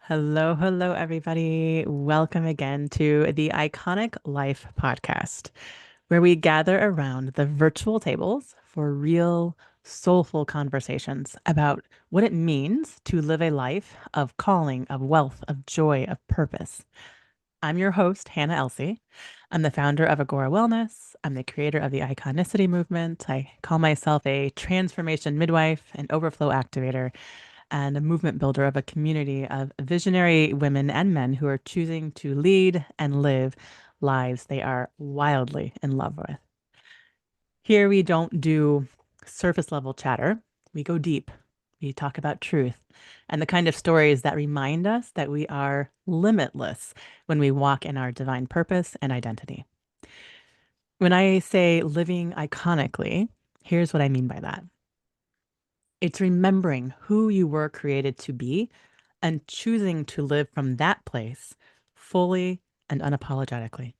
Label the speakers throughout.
Speaker 1: Hello, hello, everybody. Welcome again to the Iconic Life podcast, where we gather around the virtual tables for real, soulful conversations about what it means to live a life of calling, of wealth, of joy, of purpose. I'm your host, Hannah Elsey. I'm the founder of Agora Wellness. I'm the creator of the Iconicity movement. I call myself a transformation midwife, an overflow activator, and a movement builder of a community of visionary women and men who are choosing to lead and live lives they are wildly in love with. Here we don't do surface level chatter, we go deep. We talk about truth and the kind of stories that remind us that we are limitless when we walk in our divine purpose and identity. When I say living iconically, here's what I mean by that. It's remembering who you were created to be and choosing to live from that place fully and unapologetically.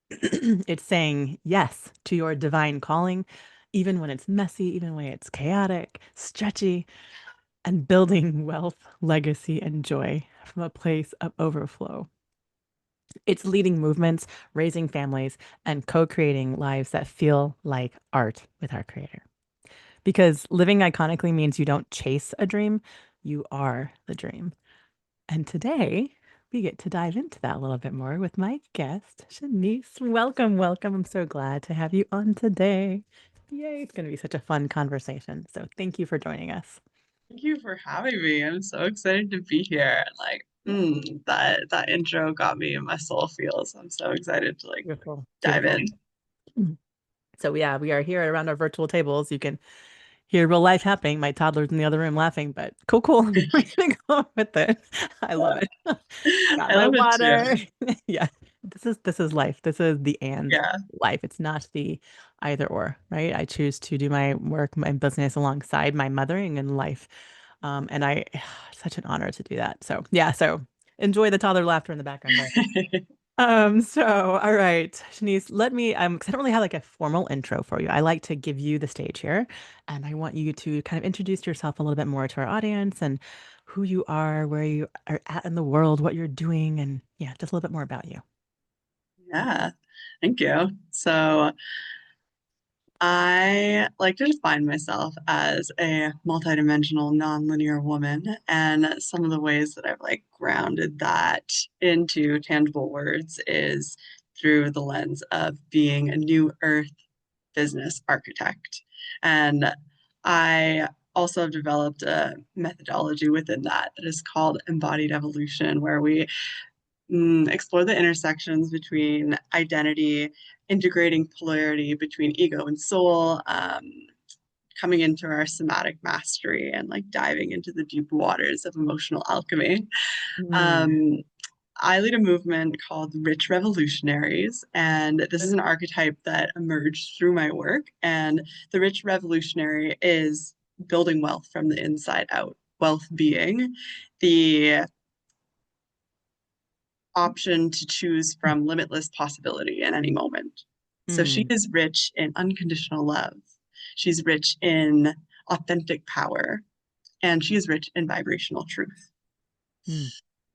Speaker 1: It's saying yes to your divine calling, even when it's messy, even when it's chaotic, stretchy, and building wealth, legacy, and joy from a place of overflow. It's leading movements, raising families, and co creating lives that feel like art with our Creator. Because living iconically means you don't chase a dream, you are the dream. And today we get to dive into that a little bit more with my guest, Chenisse. Welcome, welcome. I'm so glad to have you on today. Yay, it's going to be such a fun conversation. So thank you for joining us.
Speaker 2: Thank you for having me. I'm so excited to be here. That intro got me in my soul feels. I'm so excited to
Speaker 1: Beautiful,
Speaker 2: dive
Speaker 1: beautiful.
Speaker 2: in.
Speaker 1: So yeah, we are here around our virtual tables. You can hear real life happening. My toddler's in the other room laughing, but cool, cool. We're gonna go with it. I love it. I got
Speaker 2: I
Speaker 1: my
Speaker 2: love it too.
Speaker 1: water. Yeah. This is life. This is the and
Speaker 2: Yeah.
Speaker 1: life. It's not the either or, right? I choose to do my work, my business alongside my mothering and life. And I it's such an honor to do that. So yeah, so enjoy the toddler laughter in the background there. All right, Shanice, let me, 'cause I don't really have like a formal intro for you. I like to give you the stage here, and I want you to kind of introduce yourself a little bit more to our audience and who you are, where you are at in the world, what you're doing, and yeah, just a little bit more about you.
Speaker 2: Yeah. Thank you. So I like to define myself as a multidimensional, nonlinear woman, and some of the ways that I've grounded that into tangible words is through the lens of being a new earth business architect. And I also have developed a methodology within that is called Embodied Evolution, where we explore the intersections between identity, integrating polarity between ego and soul, coming into our somatic mastery and diving into the deep waters of emotional alchemy.
Speaker 1: Mm,
Speaker 2: Um, I lead a movement called Rich Revolutionaries, and this is an archetype that emerged through my work. And the Rich Revolutionary is building wealth from the inside out, wealth being the option to choose from limitless possibility in any moment. So she
Speaker 1: mm,
Speaker 2: is rich in unconditional love. She's rich in authentic power, and she is rich in vibrational truth.
Speaker 1: mm.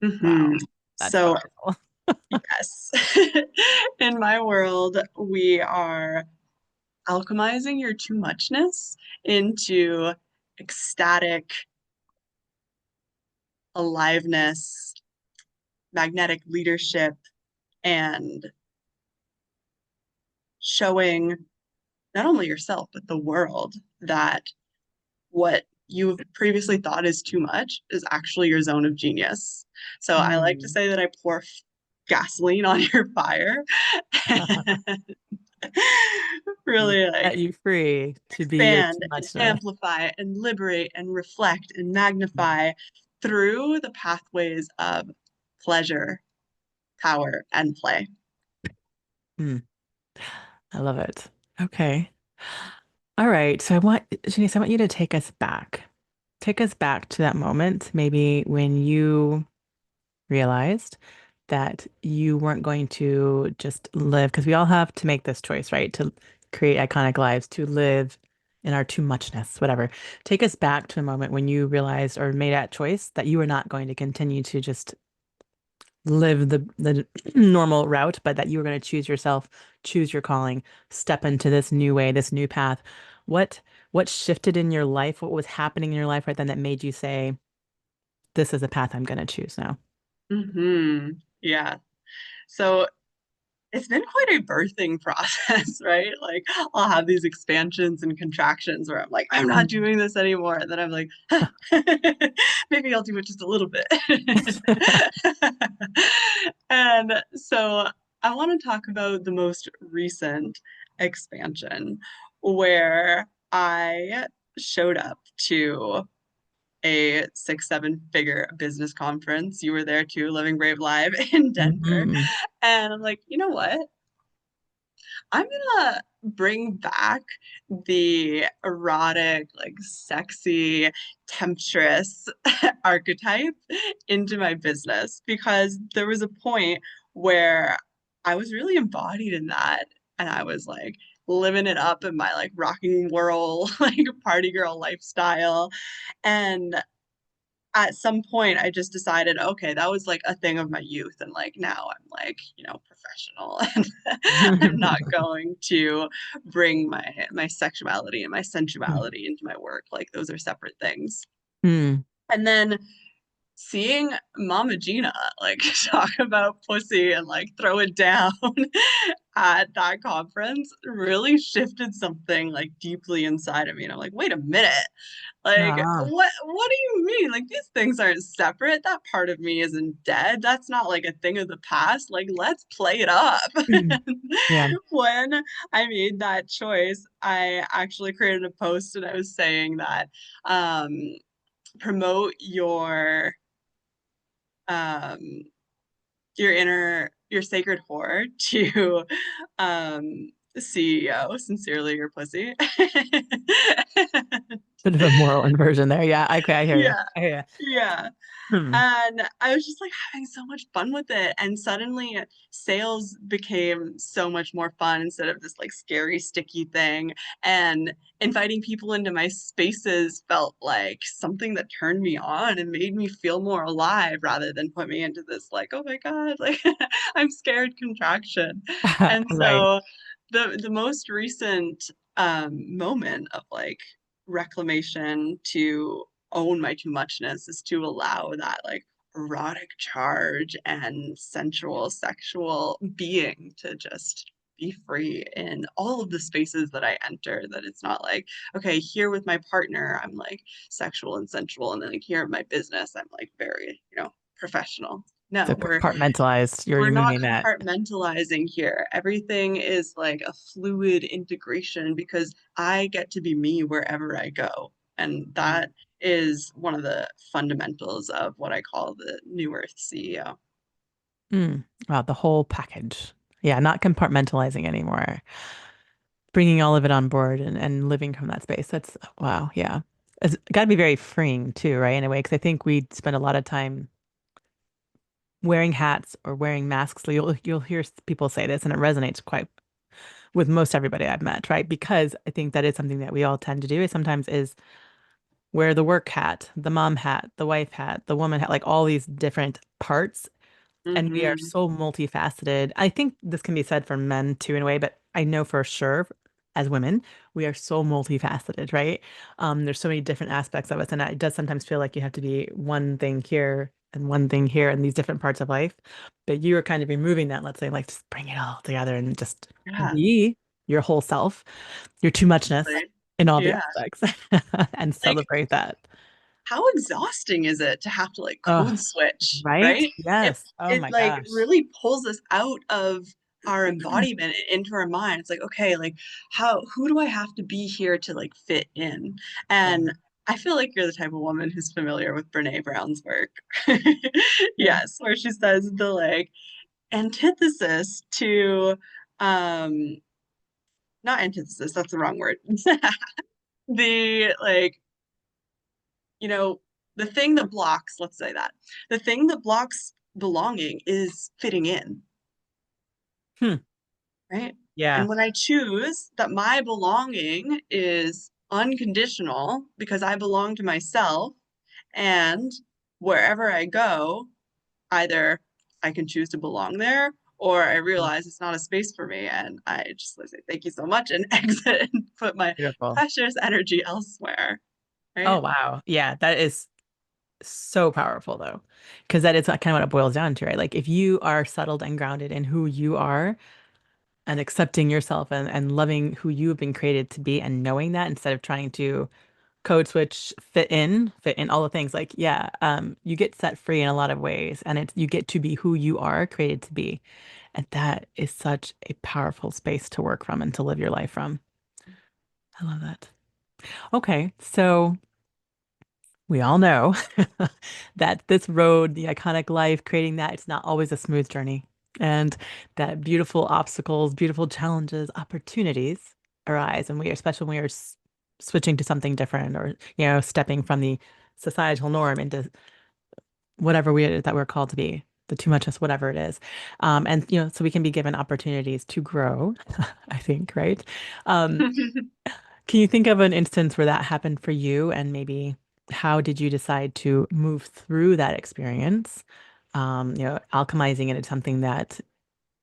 Speaker 2: Mhm.
Speaker 1: Wow, that's
Speaker 2: So,
Speaker 1: powerful.
Speaker 2: yes, in my world, we are alchemizing your too muchness into ecstatic aliveness, magnetic leadership, and showing not only yourself, but the world that what you've previously thought is too much is actually your zone of genius. So I like to
Speaker 1: Mm.
Speaker 2: say that I pour gasoline on your fire and really
Speaker 1: Set you free to be your
Speaker 2: expand
Speaker 1: too
Speaker 2: and
Speaker 1: muchness.
Speaker 2: amplify and liberate and reflect and magnify through the pathways of pleasure, power, and play.
Speaker 1: Mm, I love it. Okay. All right. So Janice, I want you to take us back. Take us back to that moment, maybe when you realized that you weren't going to just live, because we all have to make this choice, right? To create iconic lives, to live in our too muchness, whatever. Take us back to a moment when you realized or made that choice that you were not going to continue to just live the normal route, but that you were going to choose yourself, choose your calling, step into this new way, this new path. What what shifted in your life? What was happening in your life right then that made you say, this is a path I'm going to choose now?
Speaker 2: Yeah. So it's been quite a birthing process, right? Like I'll have these expansions and contractions where I'm like, I'm not
Speaker 1: Mm.
Speaker 2: doing this anymore. And then I'm like, maybe I'll do it just a little bit. And so I want to talk about the most recent expansion where I showed up to a 6, 7 figure business conference. You were there too, Living Brave Live in Denver.
Speaker 1: Mhm.
Speaker 2: And I'm like, you know what? I'm gonna bring back the erotic, like sexy, temptress archetype into my business because there was a point where I was really embodied in that. And I was like living it up in my like rocking world, like party girl lifestyle. And at some point I just decided, okay, that was like a thing of my youth. And like now I'm like, professional and I'm not going to bring my sexuality and my sensuality into my work. Like those are separate things.
Speaker 1: Mm.
Speaker 2: And then seeing Mama Gina like talk about pussy and like throw it down at that conference really shifted something like deeply inside of me. And I'm like, wait a minute. Like,
Speaker 1: Ah.
Speaker 2: what do you mean? Like these things aren't separate. That part of me isn't dead. That's not like a thing of the past. Like, let's play it up.
Speaker 1: Mm. Yeah.
Speaker 2: When I made that choice, I actually created a post and I was saying that um promote um your sacred whore to CEO, sincerely your pussy.
Speaker 1: Bit of a moral inversion there. Yeah, I hear you.
Speaker 2: Yeah,
Speaker 1: I hear
Speaker 2: yeah.
Speaker 1: you. Hmm.
Speaker 2: And I was just like having so much fun with it. And suddenly sales became so much more fun instead of this like scary, sticky thing. And inviting people into my spaces felt like something that turned me on and made me feel more alive rather than put me into this like, oh my God, like I'm scared contraction. And
Speaker 1: Right.
Speaker 2: so the most recent moment of like reclamation to own my too muchness is to allow that like erotic charge and sensual sexual being to just be free in all of the spaces that I enter. That it's not like, okay, here with my partner I'm like sexual and sensual, and then like here in my business I'm like very professional.
Speaker 1: So
Speaker 2: No,
Speaker 1: compartmentalized. You're
Speaker 2: we're not
Speaker 1: removing that.
Speaker 2: compartmentalizing here. Everything is like a fluid integration because I get to be me wherever I go. And that is one of the fundamentals of what I call the New Earth CEO.
Speaker 1: Mm. Wow, the whole package. Yeah, not compartmentalizing anymore. Bringing all of it on board and living from that space. That's wow. Yeah. It's got to be very freeing too, right? In a way, because I think we spend a lot of time wearing hats or wearing masks. So you'll hear people say this, and it resonates quite with most everybody I've met, right? Because I think that is something that we all tend to do. Is sometimes is wear the work hat, the mom hat, the wife hat, the woman hat, like all these different parts. And we are
Speaker 2: Mm-hmm.
Speaker 1: so multifaceted. I think this can be said for men too, in a way, but I know for sure as women, we are so multifaceted, right? There's so many different aspects of us, and it does sometimes feel like you have to be one thing here and one thing here in these different parts of life. But you are kind of removing that, let's say, like just bring it all together and just
Speaker 2: Yeah,
Speaker 1: be your whole self, your too muchness
Speaker 2: totally.
Speaker 1: in all the
Speaker 2: Yeah.
Speaker 1: aspects, and
Speaker 2: Like,
Speaker 1: celebrate that.
Speaker 2: how exhausting is it to have to like
Speaker 1: Oh,
Speaker 2: code switch,
Speaker 1: right?
Speaker 2: right? It
Speaker 1: Yes. Oh
Speaker 2: it
Speaker 1: my
Speaker 2: like
Speaker 1: gosh.
Speaker 2: really pulls us out of our embodiment into our mind. It's like, okay, like who do I have to be here to like fit in?
Speaker 1: Yeah.
Speaker 2: And I feel like you're the type of woman who's familiar with Brene Brown's work.
Speaker 1: Yeah.
Speaker 2: Yes, where she says the like antithesis to um not antithesis, that's the wrong word. The like you know, the thing that blocks, let's say that, the thing that blocks belonging is fitting in,
Speaker 1: Hmm.
Speaker 2: right?
Speaker 1: Yeah.
Speaker 2: And when I choose that my belonging is unconditional because I belong to myself. And wherever I go, either I can choose to belong there or I realize it's not a space for me. And I just like say, thank you so much and exit and put my
Speaker 1: Beautiful.
Speaker 2: precious energy elsewhere.
Speaker 1: Oh,
Speaker 2: Right?
Speaker 1: wow. Yeah, that is so powerful though, because that is kind of what it boils down to, right? Like if you are settled and grounded in who you are and accepting yourself and loving who you have been created to be and knowing that instead of trying to code switch, fit in all the things, like, yeah, you get set free in a lot of ways and you get to be who you are created to be. And that is such a powerful space to work from and to live your life from. I love that. Okay, so we all know that this road, the iconic life, creating that, it's not always a smooth journey. And that beautiful obstacles, beautiful challenges, opportunities arise. And especially when we are switching to something different or, stepping from the societal norm into whatever that we're called to be, the too muchness, whatever it is. And, so we can be given opportunities to grow, I think, right? Um, can you think of an instance where that happened for you and maybe how did you decide to move through that experience? Alchemizing it into something that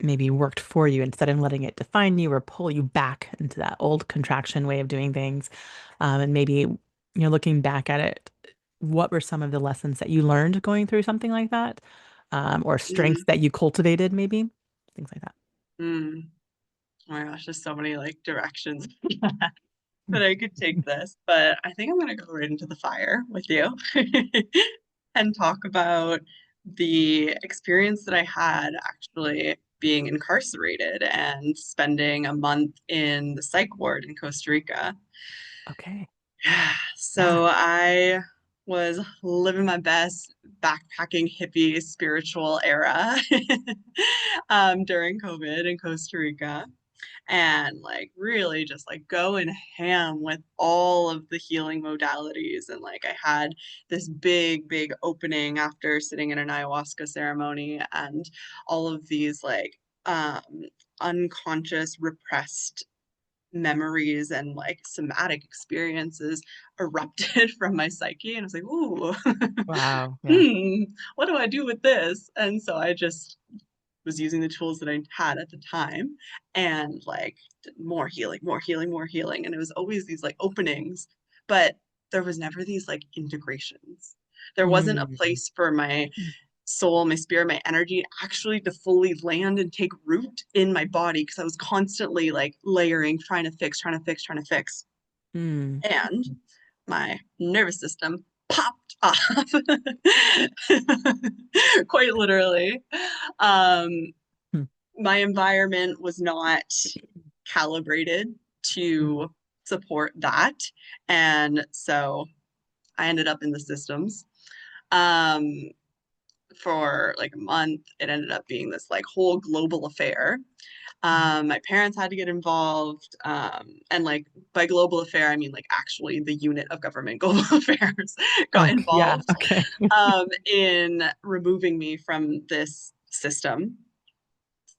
Speaker 1: maybe worked for you instead of letting it define you or pull you back into that old contraction way of doing things. And maybe, looking back at it, what were some of the lessons that you learned going through something like that? Or strengths
Speaker 2: Mm,
Speaker 1: that you cultivated, maybe? Things like that.
Speaker 2: mm. Oh my gosh, there's so many like directions that I could take this, but I think I'm gonna go right into the fire with you and talk about the experience that I had actually being incarcerated and spending a month in the psych ward in Costa Rica.
Speaker 1: Okay.
Speaker 2: Yeah,
Speaker 1: Yeah.
Speaker 2: so I was living my best backpacking hippie spiritual era during COVID in Costa Rica and like really just like going ham with all of the healing modalities. And like I had this big opening after sitting in an ayahuasca ceremony and all of these like um unconscious repressed memories and like somatic experiences erupted from my psyche and I was like, ooh,
Speaker 1: Wow. Yeah.
Speaker 2: what do I do with this? And so I just was using the tools that I had at the time and like more healing, more healing, more healing. And it was always these like openings, but there was never these like integrations. There wasn't a
Speaker 1: Mm.
Speaker 2: place for my soul, my spirit, my energy actually to fully land and take root in my body because I was constantly like layering, trying to fix, trying to fix, trying to fix.
Speaker 1: Mm.
Speaker 2: And my nervous system popped off quite literally. Um,
Speaker 1: Mm.
Speaker 2: my environment was not calibrated
Speaker 1: Mm.
Speaker 2: to support that. And so I ended up in the systems um, for like a month. It ended up being this like whole global affair.
Speaker 1: Mm.
Speaker 2: My parents had to get involved. And like by global affair, I mean like actually the unit of government global affairs got
Speaker 1: Oh, yeah.
Speaker 2: involved
Speaker 1: Okay.
Speaker 2: in removing me from this system.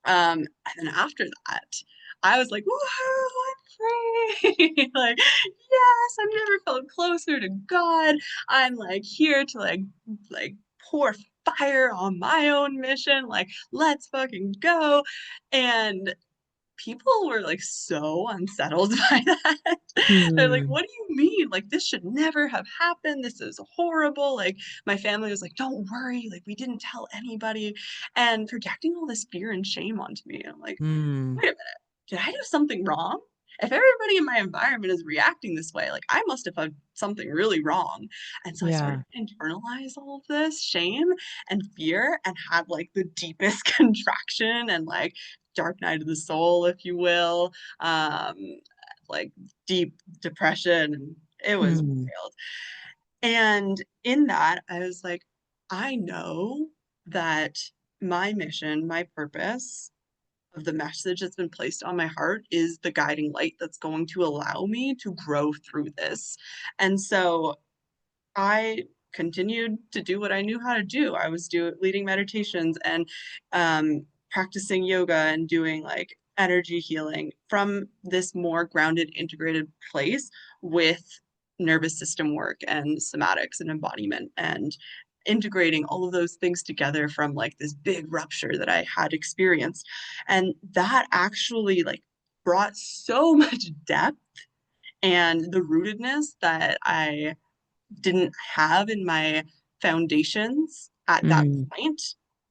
Speaker 2: And then after that, I was like, woohoo, I'm free. Like, yes, I've never felt closer to God. I'm like here to like pour fire on my own mission. Like, let's fucking go. And people were like so unsettled by that. They're like,
Speaker 1: Hmm.
Speaker 2: what do you mean? Like, this should never have happened. This is horrible. Like, my family was like, don't worry. Like, we didn't tell anybody. And projecting all this fear and shame onto me. I'm like,
Speaker 1: Hmm.
Speaker 2: wait a minute, did I do something wrong? If everybody in my environment is reacting this way, like I must have done something really wrong. And so I started
Speaker 1: Yeah.
Speaker 2: to internalize all of this shame and fear and had like the deepest contraction and like dark night of the soul, if you will, um, like deep depression. And it was
Speaker 1: Hmm.
Speaker 2: wild. And in that, I was like, I know that my mission, my purpose, of the message that's been placed on my heart is the guiding light that's going to allow me to grow through this. And so I continued to do what I knew how to do. I was leading meditations and practicing yoga and doing like energy healing from this more grounded, integrated place with nervous system work and somatics and embodiment and integrating all of those things together from like this big rupture that I had experienced. And that actually like brought so much depth and the rootedness that I didn't have in my foundations at that
Speaker 1: Mm,
Speaker 2: point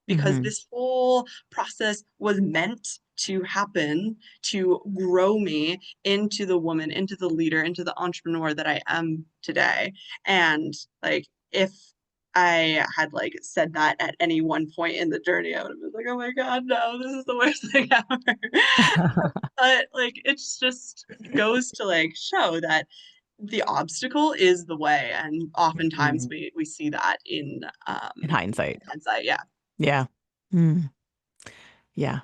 Speaker 2: because
Speaker 1: hmm.
Speaker 2: this whole process was meant to happen to grow me into the woman, into the leader, into the entrepreneur that I am today. And like if I had like said that at any one point in the journey, I would have been like, oh my God, no, this is the worst thing ever. But like it's just goes to like show that the obstacle is the way, and oftentimes
Speaker 1: Mm.
Speaker 2: we see that
Speaker 1: In hindsight.
Speaker 2: in hindsight. Yeah.
Speaker 1: Yeah. Mm, yeah.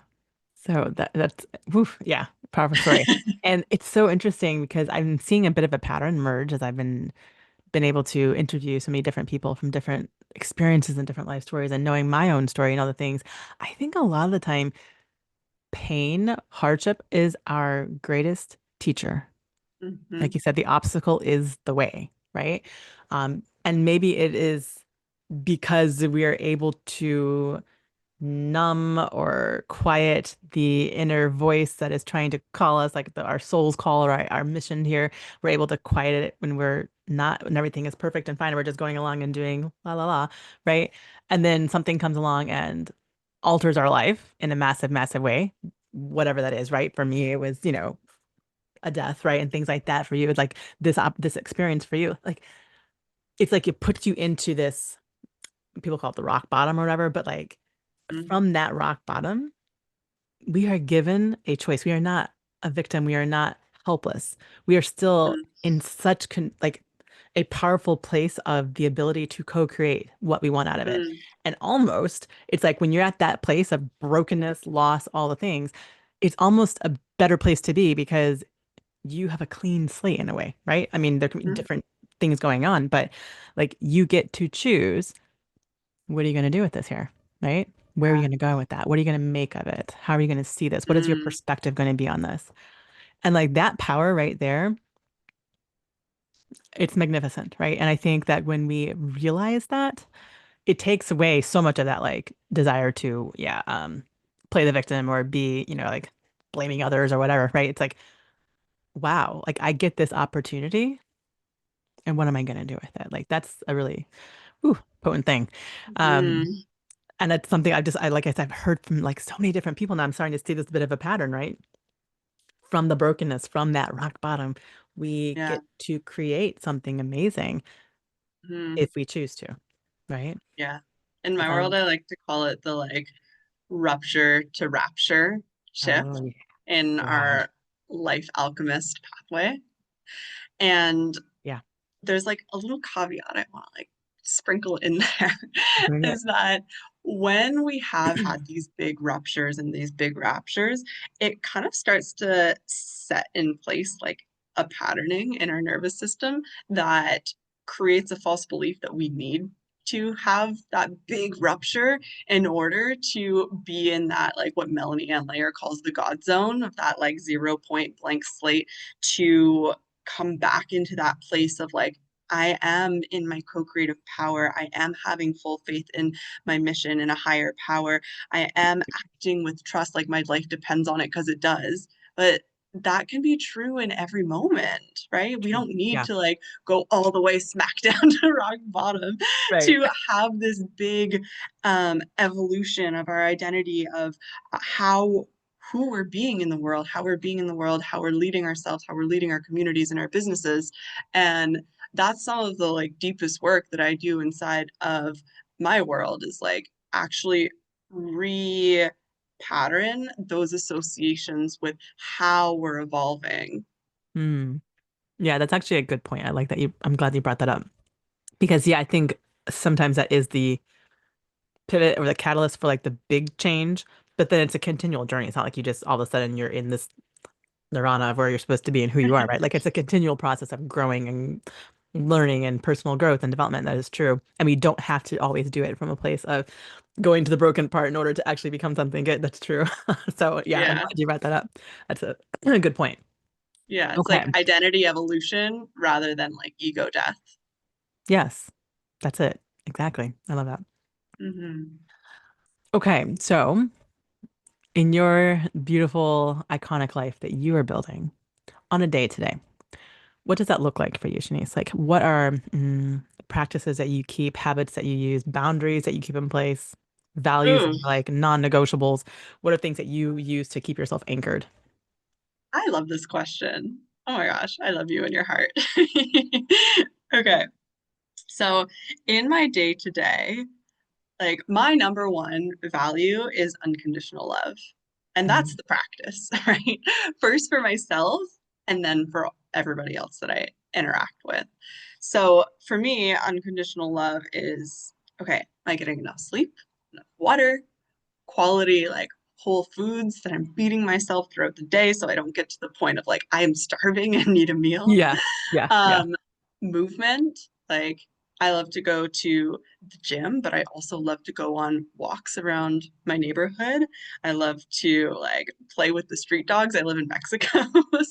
Speaker 1: So that's woof, yeah, powerful story. And it's so interesting because I'm seeing a bit of a pattern emerge as I've been able to interview so many different people from different experiences and different life stories and knowing my own story and all the things. I think a lot of the time pain, hardship is our greatest teacher. Like
Speaker 2: Hmm.
Speaker 1: you said, the obstacle is the way, right? And maybe it is because we are able to numb or quiet the inner voice that is trying to call us, like our soul's call or our mission here. We're able to quiet it when we're not, when everything is perfect and fine. And we're just going along and doing la la la, right? And then something comes along and alters our life in a massive, massive way, whatever that is, right? For me, it was, a death, right? And things like that. For you, it's like this experience for you, like it's like it puts you into this, people call it the rock bottom or whatever, but like
Speaker 2: Hmm.
Speaker 1: from that rock bottom we are given a choice. We are not a victim. We are not helpless. We are still in such like a powerful place of the ability to co-create what we want out of it.
Speaker 2: Hmm.
Speaker 1: And almost, it's like when you're at that place of brokenness, loss, all the things, it's almost a better place to be because you have a clean slate in a way, right? I mean, there can be
Speaker 2: Hmm.
Speaker 1: different things going on, but like you get to choose what are you going to do with this here? Right? Where are you
Speaker 2: Yeah.
Speaker 1: going to go with that? What are you going to make of it? How are you going to see this? What is your
Speaker 2: Mm.
Speaker 1: perspective going to be on this? And like that power right there, it's magnificent, right? And I think that when we realize that, it takes away so much of that like desire to, yeah, play the victim or be, like blaming others or whatever, right? It's like, wow, like I get this opportunity and what am I going to do with it? Like that's a really potent thing. Um,
Speaker 2: Mm.
Speaker 1: And it's something like I said, I've heard from like so many different people now. I'm starting to see this bit of a pattern, right? From the brokenness, from that rock bottom, we
Speaker 2: Yeah.
Speaker 1: get to create something amazing
Speaker 2: Mm.
Speaker 1: if we choose to, right?
Speaker 2: Yeah. In
Speaker 1: Because
Speaker 2: my world, I like to call it the like rupture to rapture shift
Speaker 1: oh
Speaker 2: in
Speaker 1: yeah,
Speaker 2: our life alchemist pathway. And
Speaker 1: yeah,
Speaker 2: there's like a little caveat I want to like sprinkle in there
Speaker 1: bring it.
Speaker 2: is that when we have had these big ruptures and these big raptures, it kind of starts to set in place like a patterning in our nervous system that creates a false belief that we need to have that big rupture in order to be in that like what Melanie Ann Layer calls the God zone of that like 0 point blank slate to come back into that place of like I am in my co-creative power. I am having full faith in my mission and a higher power. I am acting with trust like my life depends on it because it does. But that can be true in every moment, right? We
Speaker 1: True.
Speaker 2: don't need
Speaker 1: Yeah,
Speaker 2: to like go all the way smack down to rock bottom
Speaker 1: right.
Speaker 2: to have this big evolution of our identity of how who we're being in the world, how we're being in the world, how we're leading ourselves, how we're leading our communities and our businesses. And that's some of the like deepest work that I do inside of my world is like actually re pattern those associations with how we're evolving.
Speaker 1: Hmm. Yeah, that's actually a good point. I like that I'm glad you brought that up because yeah, I think sometimes that is the pivot or the catalyst for like the big change, but then it's a continual journey. It's not like you just all of a sudden you're in this nirvana of where you're supposed to be and who you are, right? Like it's a continual process of growing and learning and personal growth and development. That is true. And we don't have to always do it from a place of going to the broken part in order to actually become something good. That's true. So yeah, I'm
Speaker 2: Yeah.
Speaker 1: glad you brought that up. That's a, a good point.
Speaker 2: Yeah. It's
Speaker 1: Okay.
Speaker 2: like identity evolution rather than like ego death.
Speaker 1: Yes, that's it. Exactly. I love that.
Speaker 2: Hmm.
Speaker 1: Okay. So in your beautiful, iconic life that you are building on a day today, what does that look like for you, Shanice? Like, what are practices that you keep, habits that you use, boundaries that you keep in place, values that
Speaker 2: Ooh,
Speaker 1: are like non-negotiables? What are things that you use to keep yourself anchored?
Speaker 2: I love this question. Oh my gosh, I love you in your heart. Okay. So in my day to day, like my number one value is unconditional love. And that's
Speaker 1: Mhm.
Speaker 2: the practice, right? First for myself and then for everybody else that I interact with. So for me, unconditional love is okay, am I getting enough sleep, enough water, quality, like whole foods that I'm feeding myself throughout the day so I don't get to the point of like I am starving and need a meal.
Speaker 1: Yeah, yeah, yeah.
Speaker 2: Um, movement, like I love to go to the gym, but I also love to go on walks around my neighborhood. I love to like play with the street dogs. I live in Mexico,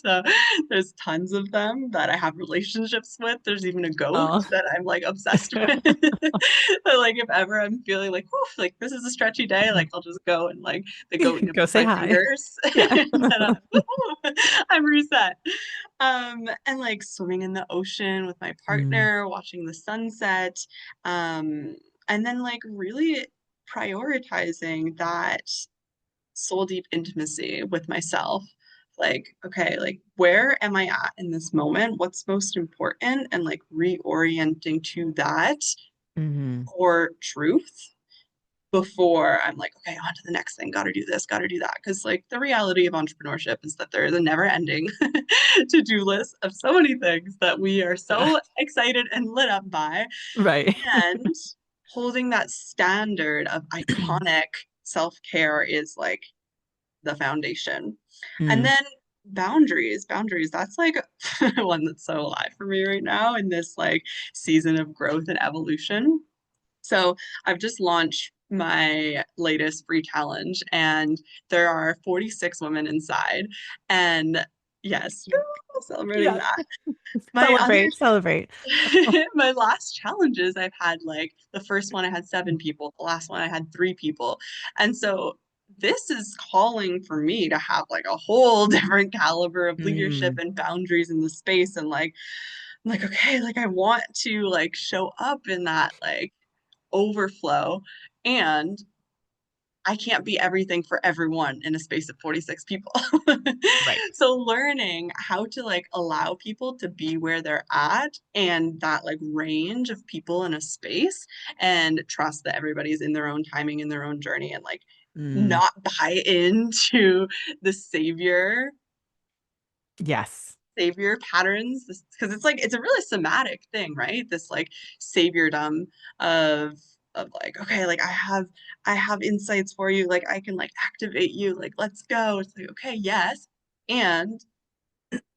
Speaker 2: so there's tons of them that I have relationships with. There's even a goat
Speaker 1: Oh,
Speaker 2: that I'm like obsessed with. But, like if ever I'm feeling like, oof, like this is a stretchy day, like I'll just go and like the goat
Speaker 1: go
Speaker 2: nibbles
Speaker 1: say
Speaker 2: my
Speaker 1: hi.
Speaker 2: fingers,
Speaker 1: Yeah.
Speaker 2: and then I'm reset. And like swimming in the ocean with my
Speaker 1: Mm,
Speaker 2: partner, watching the sunset, and then like really prioritizing that soul deep intimacy with myself. Like, okay, like where am I at in this moment? What's most important? And like reorienting to that
Speaker 1: mhm.
Speaker 2: core truth before I'm like, okay, on to the next thing, gotta do this, gotta do that. Because like the reality of entrepreneurship is that there is a never ending to-do list of so many things that we are
Speaker 1: Yeah.
Speaker 2: so excited and lit up by.
Speaker 1: Right.
Speaker 2: And holding that standard of iconic self-care is like the foundation. And
Speaker 1: Mm,
Speaker 2: then boundaries, that's like one that's so alive for me right now in this like season of growth and evolution. So I've just launched my latest free challenge, and there are 46 women inside. And yes, celebrating
Speaker 1: yes.
Speaker 2: that. My other,
Speaker 1: Celebrate, celebrate.
Speaker 2: my last challenges, I've had like the first one I had 7 people, the last one I had 3 people. And so this is calling for me to have like a whole different caliber of leadership
Speaker 1: Mm,
Speaker 2: and boundaries in the space. And like, I'm like, okay, like I want to like show up in that like overflow. And I can't be everything for everyone in a space of 46 people.
Speaker 1: right.
Speaker 2: So learning how to like allow people to be where they're at and that like range of people in a space and trust that everybody's in their own timing, in their own journey, and like
Speaker 1: Mm,
Speaker 2: not buy into the
Speaker 1: yes.
Speaker 2: savior patterns, because it's like it's a really somatic thing, right? This like saviordom of like, okay, like I have insights for you, like I can like activate you, like let's go. It's like, okay, yes. And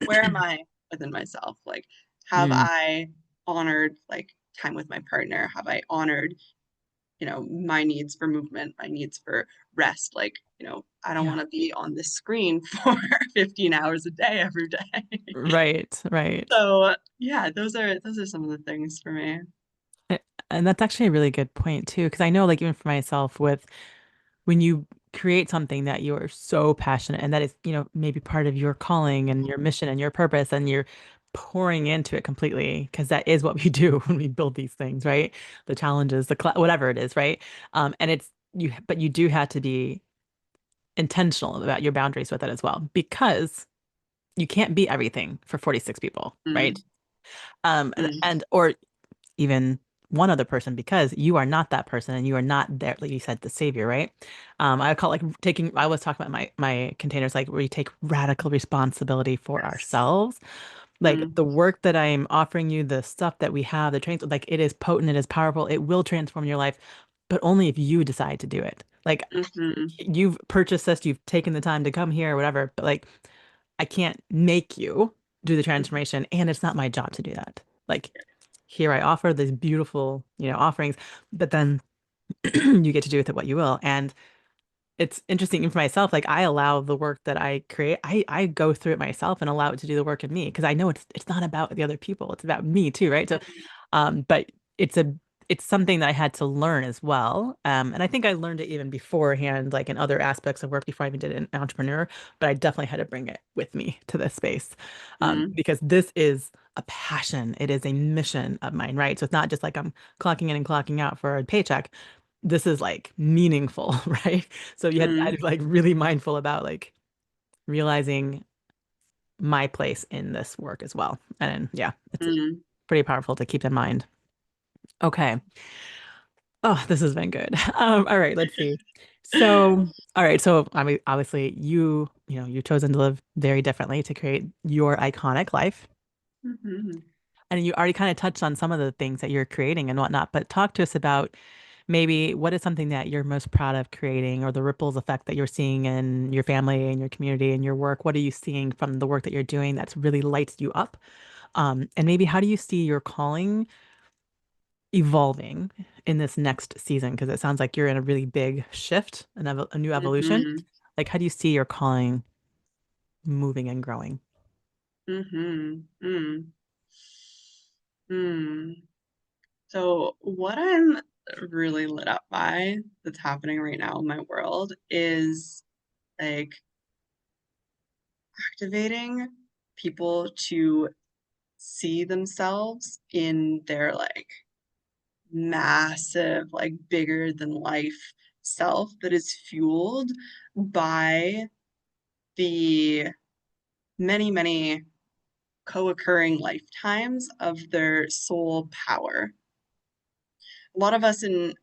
Speaker 2: where am I within myself? Like, have
Speaker 1: Mm,
Speaker 2: I honored like time with my partner? Have I honored, my needs for movement, my needs for rest? Like, I don't
Speaker 1: yeah.
Speaker 2: want to be on this screen for 15 hours a day every day.
Speaker 1: Right, right.
Speaker 2: So yeah, those are some of the things for me.
Speaker 1: A- And that's actually a really good point too, because I know, like, even for myself, with when you create something that you are so passionate and that is, maybe part of your calling and your mission and your purpose, and you're pouring into it completely, because that is what we do when we build these things, right? The challenges, whatever it is, right? And but you do have to be intentional about your boundaries with it as well, because you can't be everything for 46 people, right?
Speaker 2: Mm,
Speaker 1: And,
Speaker 2: mm,
Speaker 1: and or even one other person, because you are not that person and you are not there, like you said, the savior, right? I call it like taking, I was talking about my containers, like where you take radical responsibility for
Speaker 2: yes.
Speaker 1: ourselves. Like
Speaker 2: Mm,
Speaker 1: the work that I'm offering you, the stuff that we have, the trains, like it is potent, it is powerful, it will transform your life, but only if you decide to do it. Like
Speaker 2: hmm.
Speaker 1: you've purchased this, you've taken the time to come here or whatever, but like I can't make you do the transformation, and it's not my job to do that. Like here I offer these beautiful, offerings, but then you get to do with it what you will. And it's interesting even for myself, like I allow the work that I create, I go through it myself and allow it to do the work in me because I know it's not about the other people, it's about me too, right? So but it's a it's something that I had to learn as well. And I think I learned it even beforehand, like in other aspects of work before I even did an entrepreneur, but I definitely had to bring it with me to this space.
Speaker 2: Mm,
Speaker 1: Because this is a passion. It is a mission of mine, right? So it's not just like I'm clocking in and clocking out for a paycheck. This is like meaningful, right? So I
Speaker 2: mm,
Speaker 1: was like really mindful about like realizing my place in this work as well. And yeah, it's
Speaker 2: mm.
Speaker 1: pretty powerful to keep in mind. Okay. Oh, this has been good. All right, let's see. So, all right, so I mean, obviously you've chosen to live very differently to create your iconic life.
Speaker 2: Mhm.
Speaker 1: And you already kind of touched on some of the things that you're creating and whatnot, but talk to us about maybe what is something that you're most proud of creating or the ripples effect that you're seeing in your family and your community and your work. What are you seeing from the work that you're doing that's really lights you up? And maybe how do you see your calling evolving in this next season? Because it sounds like you're in a really big shift, a new evolution.
Speaker 2: Mhm.
Speaker 1: Like, how do you see your calling moving and growing?
Speaker 2: Mhm. Mm. Mm. So what I'm really lit up by that's happening right now in my world is like activating people to see themselves in their like massive, like bigger than life self that is fueled by the many, many co-occurring lifetimes of their soul power. A lot of us in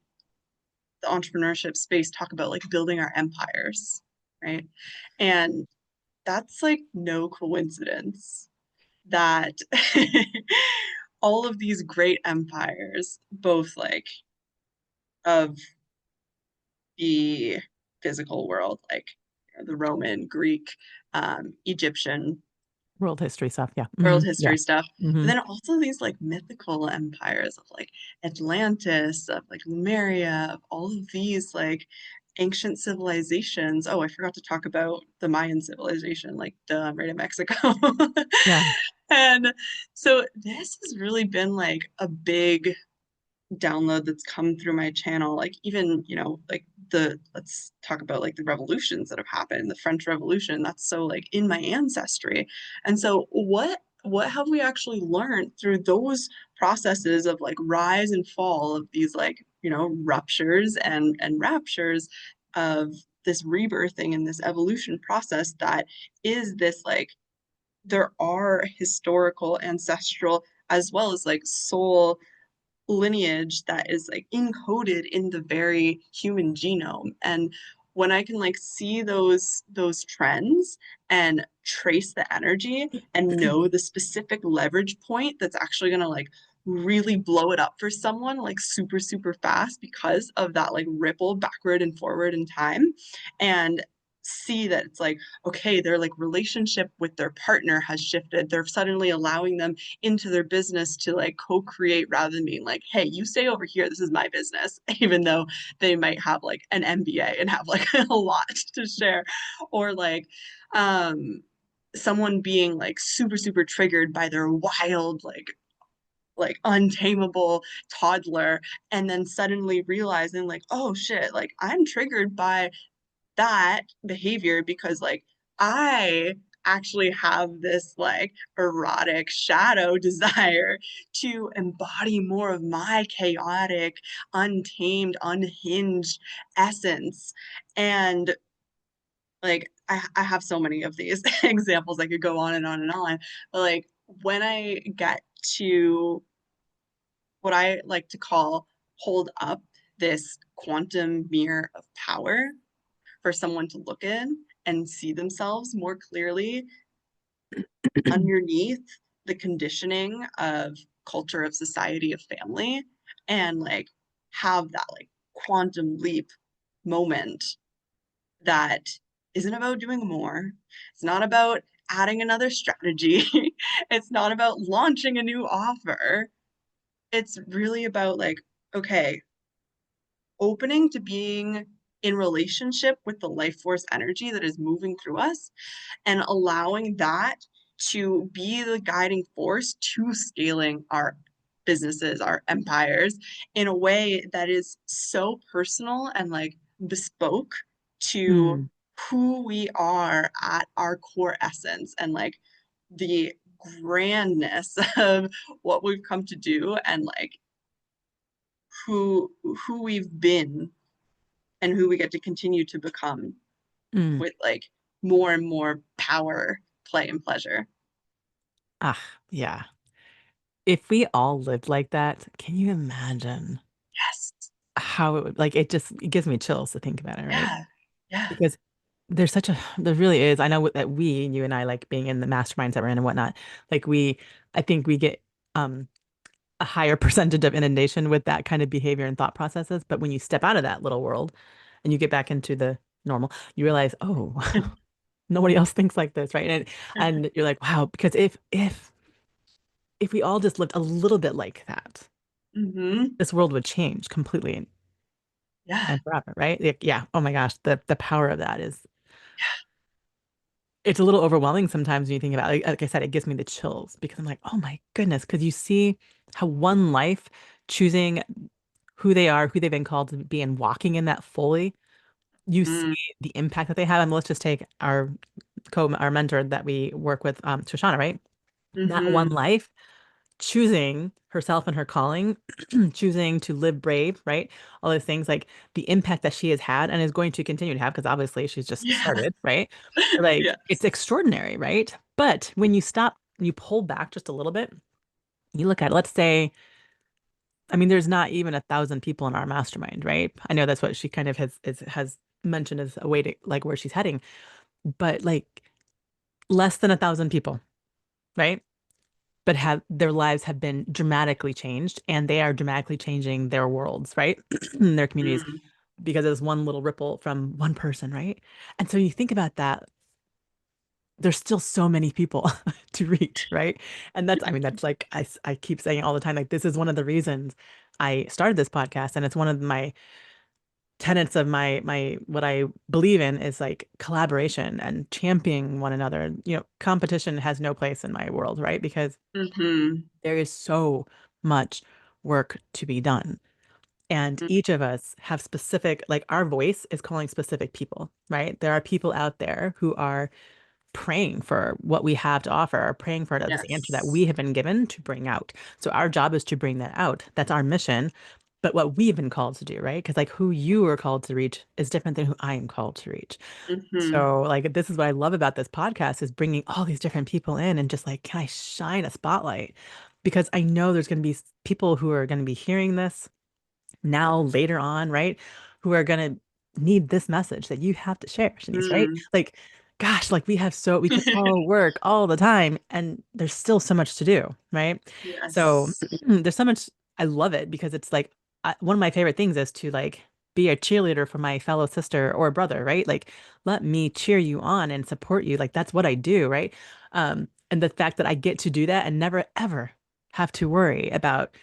Speaker 2: the entrepreneurship space talk about like building our empires, right? And that's like no coincidence that all of these great empires, both like of the physical world, like the Roman, Greek, Egyptian,
Speaker 1: World history stuff. Yeah.
Speaker 2: world
Speaker 1: Yeah.
Speaker 2: history stuff, but
Speaker 1: hmm
Speaker 2: then also these like mythical empires of like Atlantis, of like Lemuria, of all of these like ancient civilizations. Oh, I forgot to talk about the Mayan civilization, like duh, right in Mexico.
Speaker 1: Yeah.
Speaker 2: And so this has really been like a big download that's come through my channel, like even like the let's talk about like the revolutions that have happened, the French Revolution, that's so like in my ancestry. And so what have we actually learned through those processes of like rise and fall of these like ruptures and raptures of this rebirthing and this evolution process that is this like there are historical ancestral as well as like soul lineage that is like encoded in the very human genome. And when I can like see those trends and trace the energy and know the specific leverage point that's actually going to like really blow it up for someone like super super fast because of that like ripple backward and forward in time, and see that it's like okay, their like relationship with their partner has shifted, they're suddenly allowing them into their business to like co-create rather than being like, hey, you stay over here, this is my business, even though they might have like an MBA and have like a lot to share. Or like someone being like super super triggered by their wild like untamable toddler, and then suddenly realizing like, oh shit, like I'm triggered by that behavior because like I actually have this like erotic shadow desire to embody more of my chaotic, untamed, unhinged essence. And like I have so many of these examples. I could go on and on and on. But like when I get to what I like to call hold up this quantum mirror of power for someone to look in and see themselves more clearly underneath the conditioning of culture, of society, of family, and like have that like quantum leap moment that isn't about doing more. It's not about adding another strategy. It's not about launching a new offer. it's really about like, okay, opening to being in relationship with the life force energy that is moving through us and allowing that to be the guiding force to scaling our businesses, our empires in a way that is so personal and like bespoke to
Speaker 1: Mm,
Speaker 2: who we are at our core essence and like the grandness of what we've come to do and like who who we've been and who we get to continue to become
Speaker 1: mm.
Speaker 2: with like more and more power, play, and pleasure.
Speaker 1: Ah, yeah. If we all lived like that, can you imagine
Speaker 2: Yes.
Speaker 1: how it would like it gives me chills to think about it, right?
Speaker 2: Yeah. Yeah.
Speaker 1: Because there really is. I know that you and I like being in the masterminds that we're in and whatnot, like I think we get um a higher percentage of inundation with that kind of behavior and thought processes. But when you step out of that little world and you get back into the normal, you realize, oh, nobody else thinks like this, right? And you're like, wow, because if we all just lived a little bit like that,
Speaker 2: Mm-hmm.
Speaker 1: this world would change completely
Speaker 2: Yeah.
Speaker 1: and forever, right? Like, yeah. Oh my gosh, the power of that is it's a little overwhelming sometimes when you think about it. Like I said, it gives me the chills because I'm like, oh my goodness, because you see how one life choosing who they are, who they've been called to be, and walking in that fully, you see
Speaker 2: Mm-hmm.
Speaker 1: the impact that they have. And let's just take our mentor that we work with, Shoshana, right? That one
Speaker 2: Mm-hmm.
Speaker 1: life, choosing herself and her calling, choosing to live brave, right? All those things, like the impact that she has had and is going to continue to have, because obviously she's just
Speaker 2: Yeah.
Speaker 1: started, right? Like it's
Speaker 2: Yes.
Speaker 1: extraordinary, right? But when you stop, you pull back just a little bit, you look at it, let's say, I mean, there's not even 1,000 people in our mastermind, right? I know that's what she kind of has mentioned as a way to like where she's heading, but like less than 1,000 people, right? But have their lives have been dramatically changed and they are dramatically changing their worlds, right? Their communities
Speaker 2: Mm-hmm.
Speaker 1: because it's one little ripple from one person, right? And so you think about that, there's still so many people to reach, right? And I mean, that's like I keep saying all the time, like this is one of the reasons I started this podcast, and it's one of my tenets of my what I believe in is like collaboration and championing one another. You know, competition has no place in my world, right? Because
Speaker 2: Mm-hmm.
Speaker 1: there is so much work to be done. And each of us have specific, like our voice is calling specific people, right? There are people out there who are praying for what we have to offer, or praying for this answer that
Speaker 2: Yes.
Speaker 1: we have been given to bring out. So our job is to bring that out. That's our mission. But what we've been called to do, right? Because like who you are called to reach is different than who I am called to reach.
Speaker 2: Mm-hmm.
Speaker 1: So like this is what I love about this podcast is bringing all these different people in and just like, can I shine a spotlight? Because I know there's going to be people who are going to be hearing this now later on, right? Who are gonna need this message that you have to share, Chenisse, right?
Speaker 2: Mm.
Speaker 1: Like, gosh, like we could all work all the time and there's still so much to do, right? So
Speaker 2: Yes.
Speaker 1: there's so much, I love it because it's like one of my favorite things is to like be a cheerleader for my fellow sister or brother, right? Like, let me cheer you on and support you. Like, that's what I do, right? And the fact that I get to do that and never ever have to worry about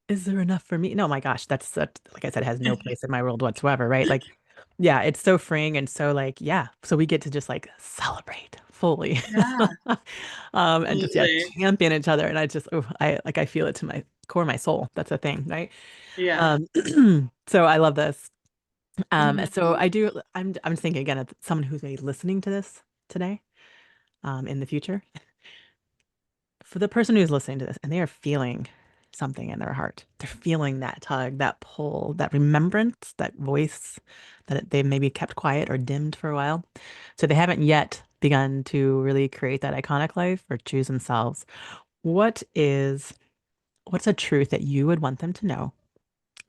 Speaker 1: is there enough for me? No, my gosh, like I said, has no place in my world whatsoever, right? Like, yeah, it's so freeing and so like, yeah, so we get to just like celebrate fully,
Speaker 2: Yeah,
Speaker 1: and just yeah,
Speaker 2: absolutely.
Speaker 1: champion each other. And I just, oh, I feel it to my core of my soul. That's a thing, right?
Speaker 2: Yeah.
Speaker 1: Um, so I love this. So
Speaker 2: Mm-hmm.
Speaker 1: I'm thinking again of someone who's maybe listening to this today, in the future for the person who's listening to this and they are feeling something in their heart, they're feeling that tug, that pull, that remembrance, that voice that they maybe kept quiet or dimmed for a while. So they haven't yet begun to really create that iconic life or choose themselves. What is, what's a truth that you would want them to know?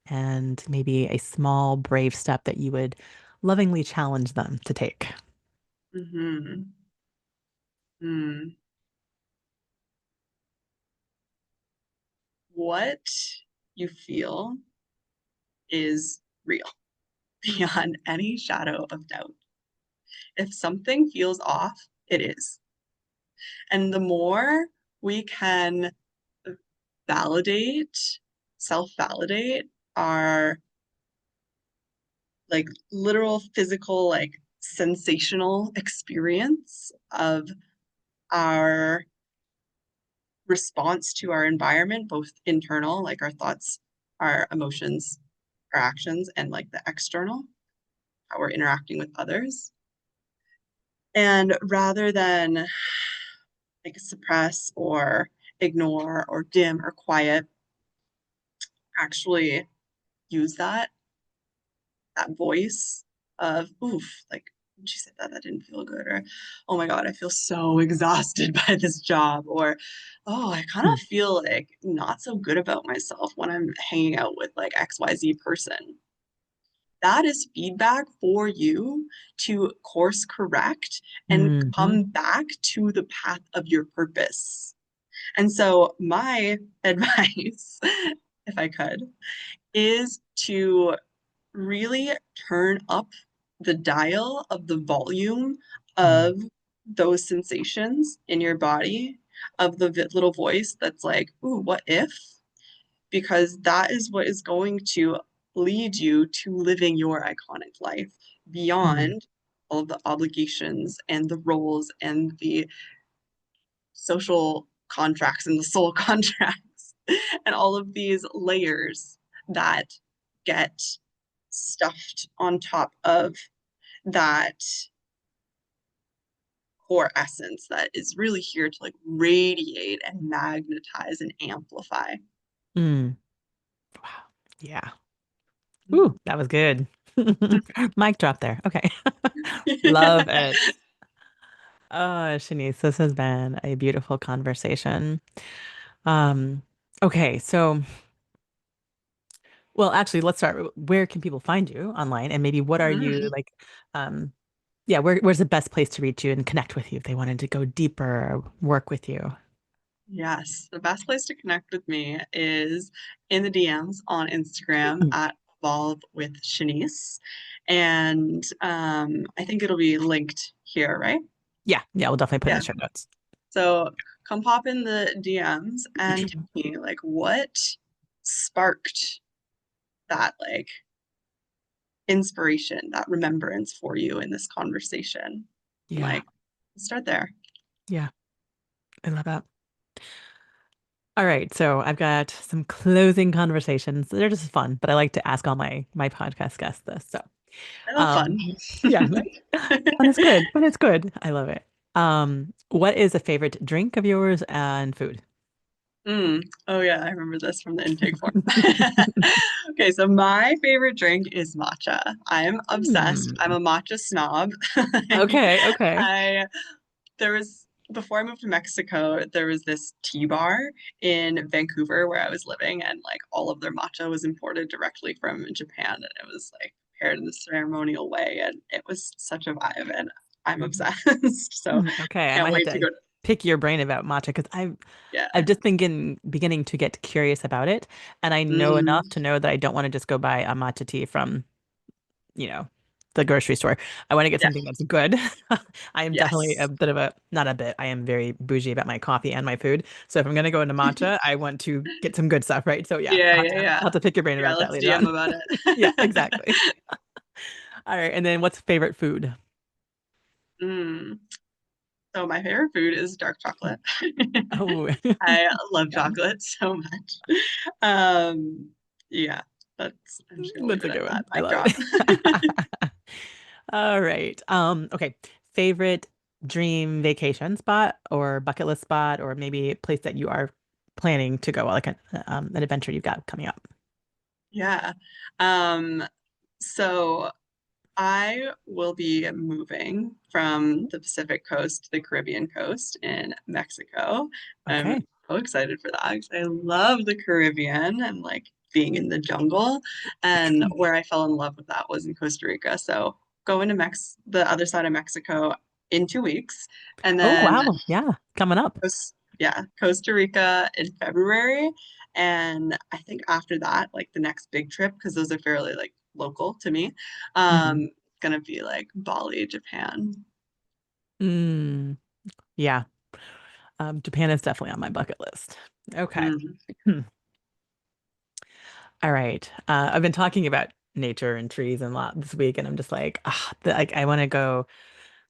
Speaker 1: And maybe a small, brave step that you would lovingly challenge them to take.
Speaker 2: Mm-hmm. Mm. What you feel is real beyond any shadow of doubt. If something feels off, it is. And the more we can validate self-validate our like literal physical, like sensational experience of our response to our environment, both internal, like our thoughts, our emotions, our actions, and like the external, how we're interacting with others. And rather than like suppress or ignore or dim or quiet, actually use that voice of oof, like when she said that, that didn't feel good, or oh my God, I feel so exhausted by this job, or oh, I kind
Speaker 1: Hmm.
Speaker 2: of feel like not so good about myself when I'm hanging out with like XYZ person. That is feedback for you to course correct and
Speaker 1: Mhm.
Speaker 2: come back to the path of your purpose. And so, my advice, if I could, is to really turn up the dial of the volume
Speaker 1: Mm.
Speaker 2: of those sensations in your body, of the little voice that's like, ooh, what if? Because that is what is going to lead you to living your iconic life
Speaker 1: Mm.
Speaker 2: beyond all of the obligations and the roles and the social contracts and the soul contracts and all of these layers that get stuffed on top of that core essence that is really here to like radiate and magnetize and amplify.
Speaker 1: Mm. Wow. Yeah. Ooh, that was good. Mic drop there. Okay. Love it. Oh, Shanice, this has been a beautiful conversation. Um, okay, so well, actually, let's start. Where can people find you online? And maybe what are you like, um, yeah, where's the best place to reach you and connect with you if they wanted to go deeper or work with you?
Speaker 2: Yes, the best place to connect with me is in the DMs on Instagram
Speaker 1: Mm.
Speaker 2: at Evolve with Chenisse. And I think it'll be linked here, right?
Speaker 1: Yeah, yeah, we'll definitely put it in
Speaker 2: Yeah.
Speaker 1: the show notes.
Speaker 2: So come pop in the DMs and tell me like what sparked that like inspiration, that remembrance for you in this conversation.
Speaker 1: Yeah,
Speaker 2: Like, start there.
Speaker 1: yeah, I love that. All right, so I've got some closing conversations. They're just fun, but I like to ask all my podcast guests this. So,
Speaker 2: I love fun.
Speaker 1: um, yeah, right. Fun is good. Fun is good. I love it. What is a favorite drink of yours and food?
Speaker 2: Oh yeah, I remember this from the intake form. Okay, so my favorite drink is matcha. I'm obsessed. I'm
Speaker 1: Hmm.
Speaker 2: a matcha snob.
Speaker 1: Okay, okay.
Speaker 2: I there was before I moved to Mexico, there was this tea bar in Vancouver where I was living, and like all of their matcha was imported directly from Japan, and it was like prepared in a ceremonial way, and it was such a vibe, and I'm obsessed. So
Speaker 1: Okay, I
Speaker 2: can't
Speaker 1: might have
Speaker 2: wait to
Speaker 1: to
Speaker 2: go to
Speaker 1: pick your brain about matcha because
Speaker 2: yeah.
Speaker 1: I've just been beginning to get curious about it, and I know
Speaker 2: Mm,
Speaker 1: enough to know that I don't want to just go buy a matcha tea from, you know, the grocery store. I want to get
Speaker 2: yeah.
Speaker 1: something that's good. I am definitely a
Speaker 2: Yes.
Speaker 1: bit of a, not a bit, I am very bougie about my coffee and my food. So if I'm going to go into matcha, I want to get some good stuff, right? So yeah,
Speaker 2: Yeah, yeah,
Speaker 1: I'll
Speaker 2: yeah.
Speaker 1: have to pick your brain
Speaker 2: Yeah,
Speaker 1: about that
Speaker 2: let's
Speaker 1: later
Speaker 2: DM
Speaker 1: on.
Speaker 2: about
Speaker 1: Yeah,
Speaker 2: it.
Speaker 1: exactly. All right. And then what's favorite food?
Speaker 2: Mm. So my favorite food is dark chocolate.
Speaker 1: Oh,
Speaker 2: I love
Speaker 1: yum.
Speaker 2: chocolate so much. Um, yeah, I'm just gonna leave
Speaker 1: That's
Speaker 2: it
Speaker 1: a
Speaker 2: at
Speaker 1: good
Speaker 2: that.
Speaker 1: one. I
Speaker 2: Mic
Speaker 1: love
Speaker 2: drop.
Speaker 1: it. All right. Okay. Favorite dream vacation spot or bucket list spot or maybe a place that you are planning to go, like an adventure you've got coming up.
Speaker 2: Yeah. Um, so I will be moving from the Pacific coast to the Caribbean coast in Mexico. I'm
Speaker 1: Okay.
Speaker 2: so excited for that because I love the Caribbean and like being in the jungle. And where I fell in love with that was in Costa Rica. So going to the other side of Mexico in 2 weeks, and
Speaker 1: Oh,
Speaker 2: then
Speaker 1: wow. Yeah. Coming up.
Speaker 2: yeah, Costa Rica in February. And I think after that, like the next big trip, because those are fairly like local to me,
Speaker 1: Hmm.
Speaker 2: gonna be like Bali, Japan.
Speaker 1: Mm, yeah. Japan is definitely on my bucket list. Okay.
Speaker 2: Mm.
Speaker 1: Hmm. All right. I've been talking about nature and trees a lot this week, and I'm just like, like I want to go.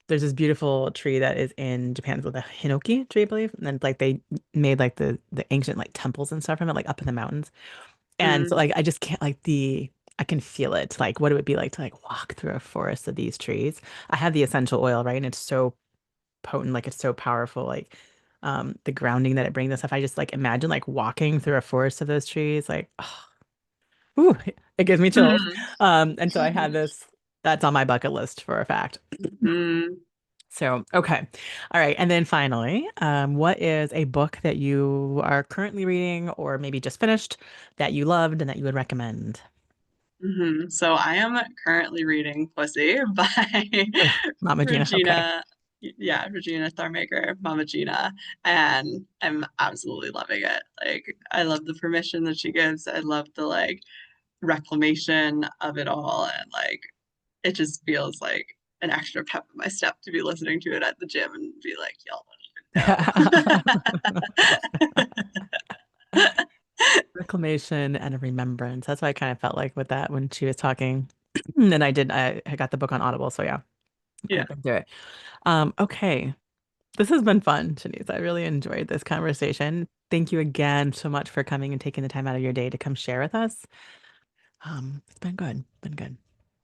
Speaker 1: There's this beautiful tree that is in Japan, it's the hinoki tree, I believe, and then like they made like the ancient like temples and stuff from it, like up in the mountains. And so
Speaker 2: Mm,
Speaker 1: like I just can't like the I can feel it. Like what it would be like to like walk through a forest of these trees. I have the essential oil, right? And it's so potent, like it's so powerful, like the grounding that it brings and stuff. I just like imagine like walking through a forest of those trees, like ooh, it gives me chills.
Speaker 2: mm,
Speaker 1: And so I had this that's on my bucket list for a fact.
Speaker 2: mm,
Speaker 1: So, okay. All right. And then finally, what is a book that you are currently reading or maybe just finished that you loved and that you would recommend?
Speaker 2: So I am currently reading Pussy by
Speaker 1: Ugh, Mama Gina. Okay.
Speaker 2: Regina, yeah, Regina Thormaker, Mama Gina, and I'm absolutely loving it. Like, I love the permission that she gives. I love the like reclamation of it all, and like it just feels like an extra pep in my step to be listening to it at the gym and be like, y'all don't even know.
Speaker 1: Reclamation and a remembrance. That's what I kind of felt like with that when she was talking. And I got the book on Audible. So yeah,
Speaker 2: Yeah,
Speaker 1: I've been through it. Okay. This has been fun, Shanice. I really enjoyed this conversation. Thank you again so much for coming and taking the time out of your day to come share with us. It's been good. Been good.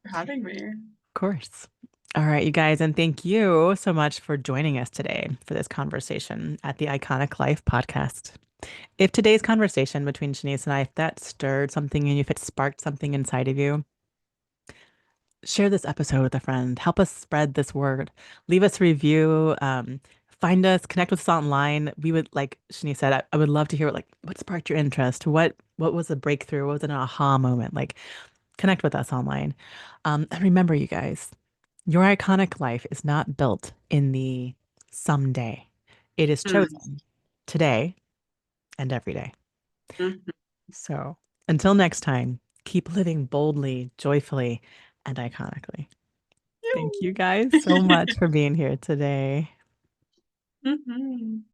Speaker 2: for having me.
Speaker 1: Of course. All right, you guys, and thank you so much for joining us today for this conversation at the Iconic Life podcast. If today's conversation between Shanice and I, if that stirred something in you, if it sparked something inside of you, share this episode with a friend. Help us spread this word. Leave us a review. Find us, connect with us online. We would, like Shanice said, I would love to hear what sparked your interest. What was a breakthrough? What was an aha moment? Like connect with us online. And remember, you guys, your iconic life is not built in the someday. It is
Speaker 2: Mm,
Speaker 1: chosen today and every day.
Speaker 2: mhm.
Speaker 1: So until next time, keep living boldly, joyfully, and iconically. Thank you guys so much for being here today.
Speaker 2: Mhm.